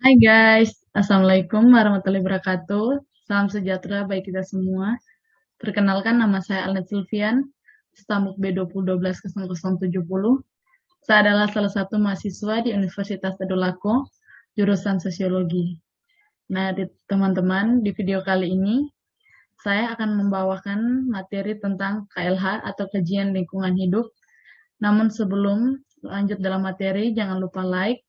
Hai guys, Assalamualaikum warahmatullahi wabarakatuh. Salam sejahtera bagi kita semua. Perkenalkan, nama saya Alnet Sylvian, Stamuk B20120070. Saya adalah salah satu mahasiswa di Universitas Tadulako, jurusan Sosiologi. Nah, teman-teman, di video kali ini saya akan membawakan materi tentang KLH atau Kajian Lingkungan Hidup. Namun sebelum lanjut dalam materi, jangan lupa like,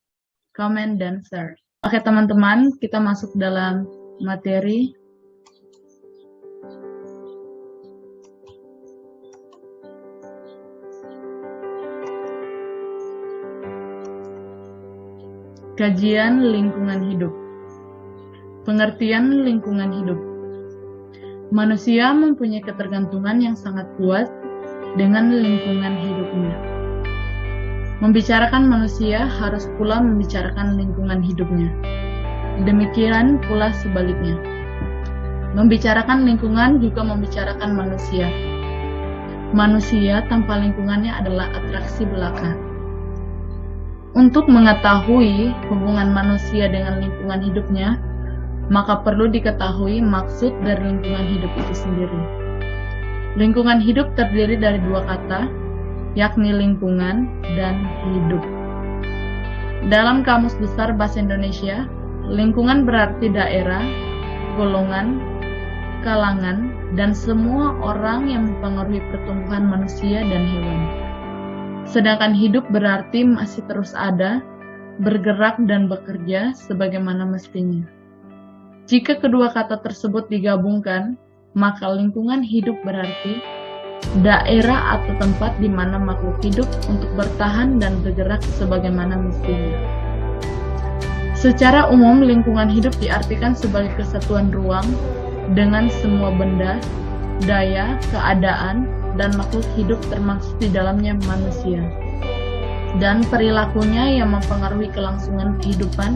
comment, dan share. Oke teman-teman, kita masuk dalam materi. Kajian lingkungan hidup. Pengertian lingkungan hidup. Manusia mempunyai ketergantungan yang sangat kuat dengan lingkungan hidupnya. Membicarakan manusia harus pula membicarakan lingkungan hidupnya. Demikian pula sebaliknya. Membicarakan lingkungan juga membicarakan manusia. Manusia tanpa lingkungannya adalah atraksi belaka. Untuk mengetahui hubungan manusia dengan lingkungan hidupnya, maka perlu diketahui maksud dari lingkungan hidup itu sendiri. Lingkungan hidup terdiri dari dua kata, yakni lingkungan dan hidup. Dalam Kamus Besar Bahasa Indonesia, lingkungan berarti daerah, golongan, kalangan, dan semua orang yang mempengaruhi pertumbuhan manusia dan hewan. Sedangkan hidup berarti masih terus ada, bergerak dan bekerja sebagaimana mestinya. Jika kedua kata tersebut digabungkan, maka lingkungan hidup berarti daerah atau tempat di mana makhluk hidup untuk bertahan dan bergerak sebagaimana mestinya. Secara umum, lingkungan hidup diartikan sebagai kesatuan ruang dengan semua benda, daya, keadaan, dan makhluk hidup termasuk di dalamnya manusia, dan perilakunya yang mempengaruhi kelangsungan kehidupan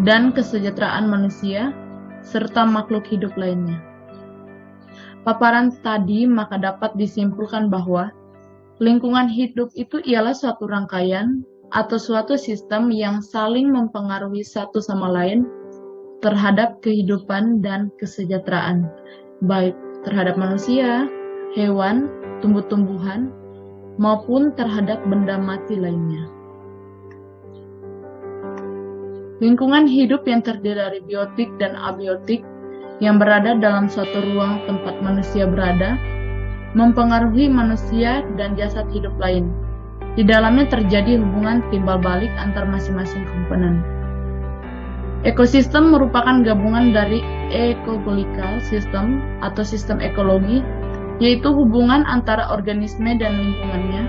dan kesejahteraan manusia, serta makhluk hidup lainnya. Paparan tadi maka dapat disimpulkan bahwa lingkungan hidup itu ialah suatu rangkaian atau suatu sistem yang saling mempengaruhi satu sama lain terhadap kehidupan dan kesejahteraan, baik terhadap manusia, hewan, tumbuh-tumbuhan, maupun terhadap benda mati lainnya. Lingkungan hidup yang terdiri dari biotik dan abiotik yang berada dalam suatu ruang tempat manusia berada, mempengaruhi manusia dan jasad hidup lain. Di dalamnya terjadi hubungan timbal balik antar masing-masing komponen. Ekosistem merupakan gabungan dari ecological system atau sistem ekologi, yaitu hubungan antara organisme dan lingkungannya,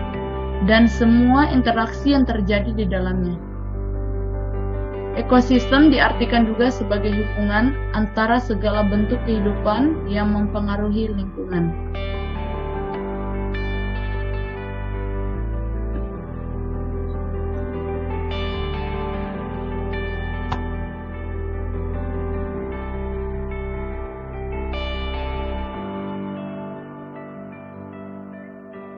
dan semua interaksi yang terjadi di dalamnya. Ekosistem diartikan juga sebagai hubungan antara segala bentuk kehidupan yang mempengaruhi lingkungan.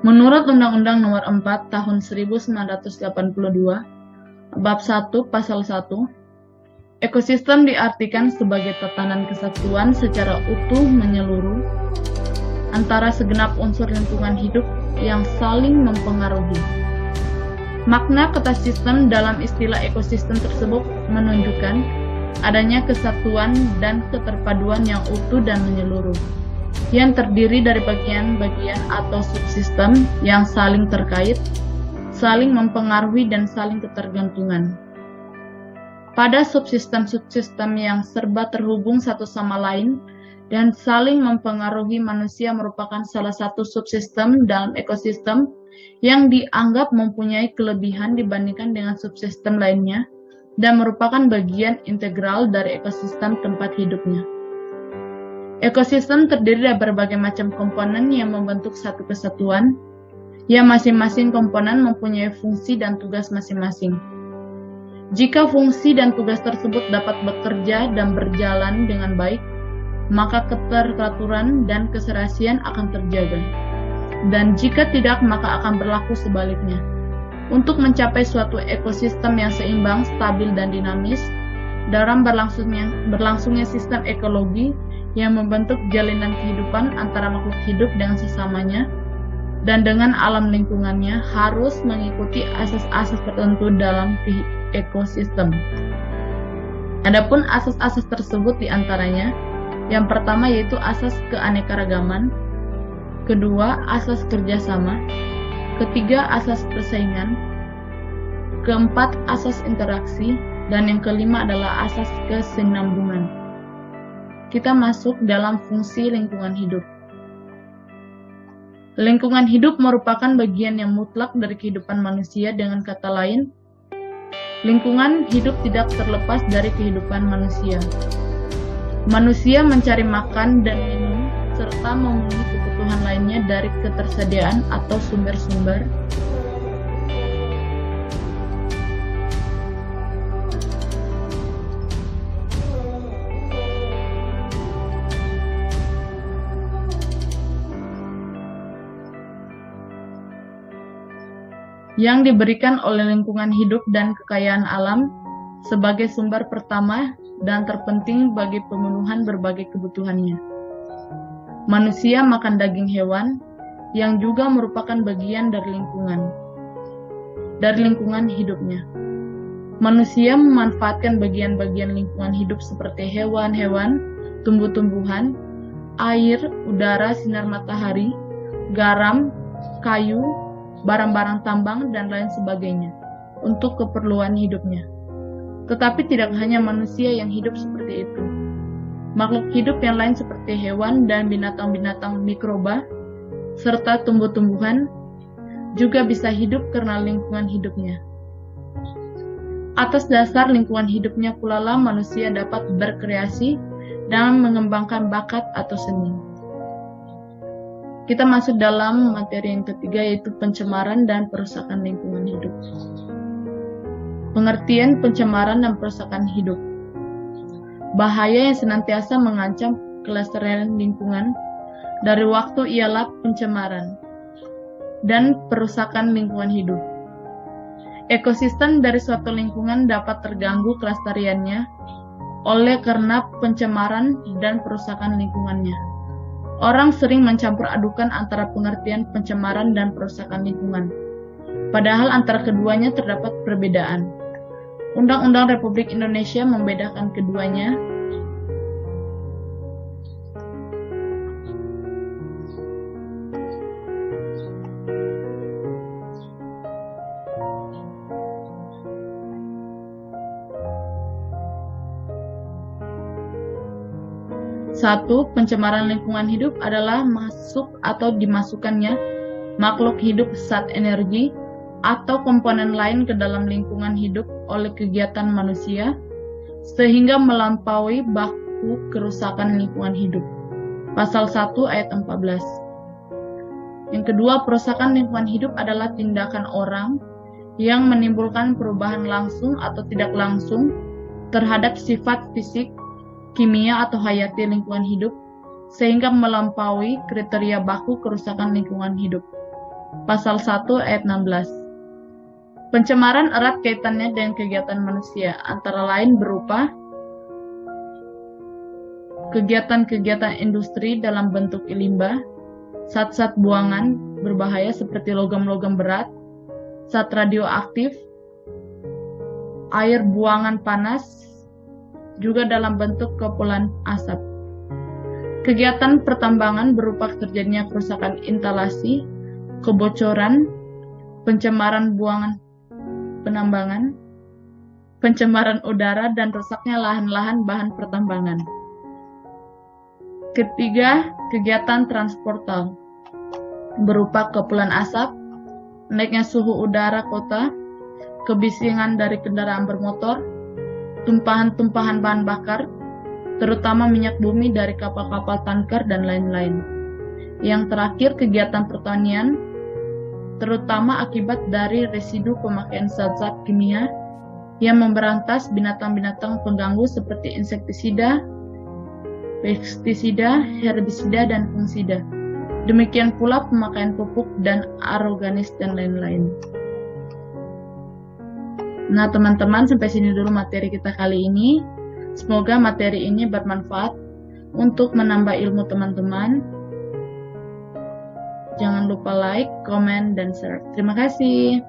Menurut Undang-Undang Nomor 4 Tahun 1982, Bab 1 Pasal 1, ekosistem diartikan sebagai tatanan kesatuan secara utuh menyeluruh antara segenap unsur lingkungan hidup yang saling mempengaruhi. Makna kata sistem dalam istilah ekosistem tersebut menunjukkan adanya kesatuan dan keterpaduan yang utuh dan menyeluruh, yang terdiri dari bagian-bagian atau subsistem yang saling terkait, saling mempengaruhi dan saling ketergantungan. Pada subsistem-subsistem yang serba terhubung satu sama lain dan saling mempengaruhi, manusia merupakan salah satu subsistem dalam ekosistem yang dianggap mempunyai kelebihan dibandingkan dengan subsistem lainnya dan merupakan bagian integral dari ekosistem tempat hidupnya. Ekosistem terdiri dari berbagai macam komponen yang membentuk satu kesatuan, yang masing-masing komponen mempunyai fungsi dan tugas masing-masing. Jika fungsi dan tugas tersebut dapat bekerja dan berjalan dengan baik, maka keteraturan dan keserasian akan terjaga. Dan jika tidak, maka akan berlaku sebaliknya. Untuk mencapai suatu ekosistem yang seimbang, stabil, dan dinamis, dalam berlangsungnya sistem ekologi yang membentuk jalinan kehidupan antara makhluk hidup dengan sesamanya dan dengan alam lingkungannya harus mengikuti asas-asas tertentu dalam ekosistem. Adapun asas-asas tersebut diantaranya, yang pertama yaitu asas keanekaragaman, kedua asas kerjasama, ketiga asas persaingan, keempat asas interaksi, dan yang kelima adalah asas kesinambungan. Kita masuk dalam fungsi lingkungan hidup. Lingkungan hidup merupakan bagian yang mutlak dari kehidupan manusia. Dengan kata lain, lingkungan hidup tidak terlepas dari kehidupan manusia. Manusia mencari makan dan minum, serta memenuhi kebutuhan lainnya dari ketersediaan atau sumber-sumber yang diberikan oleh lingkungan hidup dan kekayaan alam sebagai sumber pertama dan terpenting bagi pemenuhan berbagai kebutuhannya. Manusia makan daging hewan yang juga merupakan bagian dari lingkungan hidupnya. Manusia memanfaatkan bagian-bagian lingkungan hidup seperti hewan-hewan, tumbuh-tumbuhan, air, udara, sinar matahari, garam, kayu, barang-barang tambang, dan lain sebagainya untuk keperluan hidupnya. Tetapi tidak hanya manusia yang hidup seperti itu. Makhluk hidup yang lain seperti hewan dan binatang-binatang mikroba serta tumbuh-tumbuhan juga bisa hidup karena lingkungan hidupnya. Atas dasar lingkungan hidupnya pula lah manusia dapat berkreasi dan mengembangkan bakat atau seni. Kita masuk dalam materi yang ketiga, yaitu pencemaran dan perusakan lingkungan hidup. Pengertian pencemaran dan perusakan hidup. Bahaya yang senantiasa mengancam kelestarian lingkungan dari waktu ialah pencemaran dan perusakan lingkungan hidup. Ekosistem dari suatu lingkungan dapat terganggu kelestariannya oleh karena pencemaran dan perusakan lingkungannya. Orang sering mencampur adukan antara pengertian pencemaran dan perusakan lingkungan, padahal antara keduanya terdapat perbedaan. Undang-Undang Republik Indonesia membedakan keduanya. Satu, pencemaran lingkungan hidup adalah masuk atau dimasukkannya makhluk hidup zat energi atau komponen lain ke dalam lingkungan hidup oleh kegiatan manusia sehingga melampaui baku kerusakan lingkungan hidup. Pasal 1 ayat 14. Yang kedua, perusakan lingkungan hidup adalah tindakan orang yang menimbulkan perubahan langsung atau tidak langsung terhadap sifat fisik, kimia atau hayati lingkungan hidup sehingga melampaui kriteria baku kerusakan lingkungan hidup. Pasal 1 ayat 16. Pencemaran erat kaitannya dengan kegiatan manusia, antara lain berupa kegiatan-kegiatan industri dalam bentuk limbah, zat-zat buangan berbahaya seperti logam-logam berat, zat radioaktif, air buangan panas, juga dalam bentuk kepulan asap. Kegiatan pertambangan berupa terjadinya kerusakan instalasi, kebocoran, pencemaran buangan penambangan, pencemaran udara, dan rusaknya lahan-lahan bahan pertambangan. Ketiga, kegiatan transportal berupa kepulan asap, naiknya suhu udara kota, kebisingan dari kendaraan bermotor, tumpahan-tumpahan bahan bakar, terutama minyak bumi dari kapal-kapal tanker dan lain-lain. Yang terakhir, kegiatan pertanian, terutama akibat dari residu pemakaian zat-zat kimia yang memberantas binatang-binatang pengganggu seperti insektisida, pestisida, herbisida, dan fungisida. Demikian pula pemakaian pupuk dan anorganis dan lain-lain. Nah, teman-teman, sampai sini dulu materi kita kali ini. Semoga materi ini bermanfaat untuk menambah ilmu teman-teman. Jangan lupa like, komen, dan share. Terima kasih.